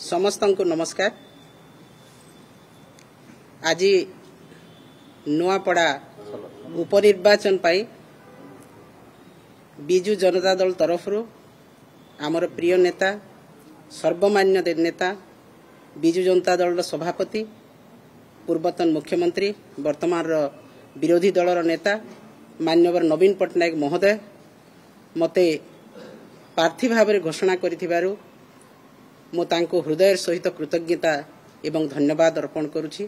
समस्त को नमस्कार। आज नुआपड़ा उपनिर्वाचन पाई बिजु जनता दल तरफ आमर प्रिय नेता सर्वमान्य नेता बिजु जनता दल सभापति पूर्वतन मुख्यमंत्री वर्तमान विरोधी दलर नेता मान्यवर नवीन पट्टनायक महोदय मते प्रार्थी भाव घोषणा करिथिबारु मो तांको हृदय सहित कृतज्ञता एवं धन्यवाद अर्पण करुछि।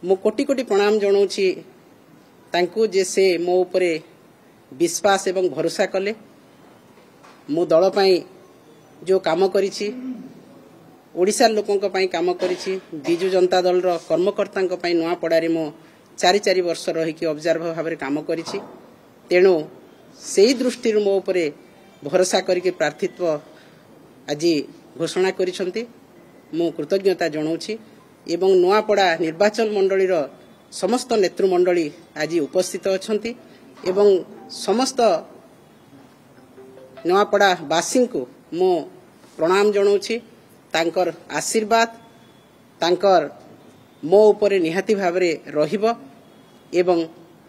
मो कोटि कोटि प्रणाम जनाऊछि तांको जे से मो उपरे विश्वास एवं भरोसा कले। मो दल पई जो काम करिछि ओडिसा लोकंक पई काम करिछि बिजु जनता दल रो कर्मकर्तांक पई नुआपड़ारे मो 4 वर्ष रही कि ऑब्जर्वर भाव काम करिछि। तेणु सेही दृष्टि मो उपरे भरोसा करके प्रार्थित्व आज घोषणा करिसंती मो कृतज्ञता जनाऊछि। एवं नुआपड़ा निर्वाचन मंडली रो समस्त नेतृमंडली आज उपस्थित अछंती एवं समस्त नुआपड़ा वासी को मो प्रणाम जनाऊछि। तांकर आशीर्वाद तांकर मो उपरे निहाती भावरे रहिबो एवं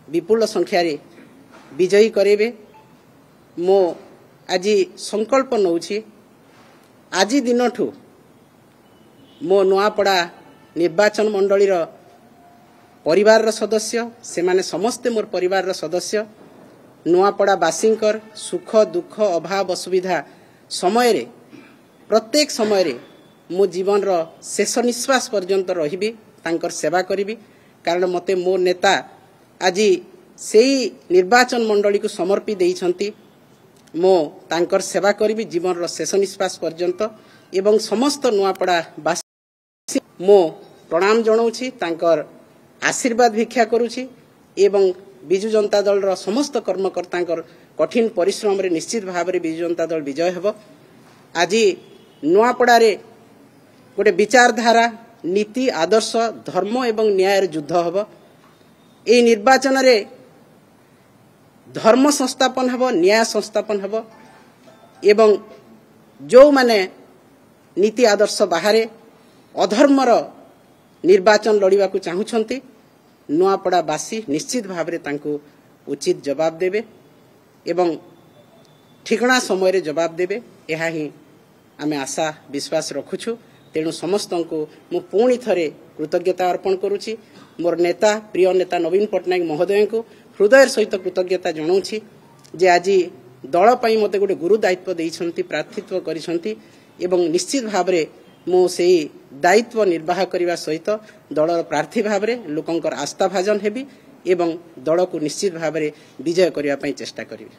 विपुल संख्या रे विजयी करेबे। मो आज संकल्प नउछि आज दिनठू मो नुआपड़ा निर्वाचन मंडली रो परिवार रो सदस्य से माने समस्त मोर परिवार रो सदस्य नुआपड़ा वासींकर सुख दुख अभाव असुविधा समय रे प्रत्येक समय रे मो जीवन रो शेष निश्वास पर्यंत रहिबी तांकर सेवा करिबी। कारण मते मो नेता आज सेही निर्वाचन मंडली को समर्पी देइछंती। मो तांकर सेवा करिबी जीवन रो शेष निश्वास पर्यंत एवं समस्त नुआपड़ा वासी मो प्रणाम जनाऊछि तांकर आशीर्वाद भिक्षा करूछि एवं बिजु जनता दल रो समस्त कर्मकर्तांकर कठिन परिश्रम रे निश्चित भाव रे बिजु जनता दल विजय हेबो। आज नुआपड़ा रे गोटे विचारधारा नीति आदर्श धर्म एवं न्याय युद्ध हेबो। ए निर्वाचन रे धर्म संस्थापन हेबो न्याय संस्थापन हेबो एवं जो माने नीति आदर्श बाहरे अधर्मर निर्वाचन लड़िबा को चाहुछंती नुआपड़ा बासी निश्चित भाव रे तांको उचित जवाब देबे एवं ठिकना समय रे जवाब देबे। एहा ही आमे आशा विश्वास रखुछु। तेणु समस्त को मु पुणी थरे कृतज्ञता अर्पण करुछि। मोर नेता प्रिय नेता नवीन पट्टनायक महोदय को हृदय सहित कृतज्ञता जनाऊछि जे आज दल पई मते गोटे गुरु दायित्व देइछंती प्रार्थित्व करिसंती एवं निश्चित भाव रे मु सेही दायित्व निर्वाह करिवा सहित दलर प्रार्थी भाव रे लोकंकर आस्था भाजन हेबी एवं दल को निश्चित भाव रे विजय करिवा पई चेष्टा करिबी।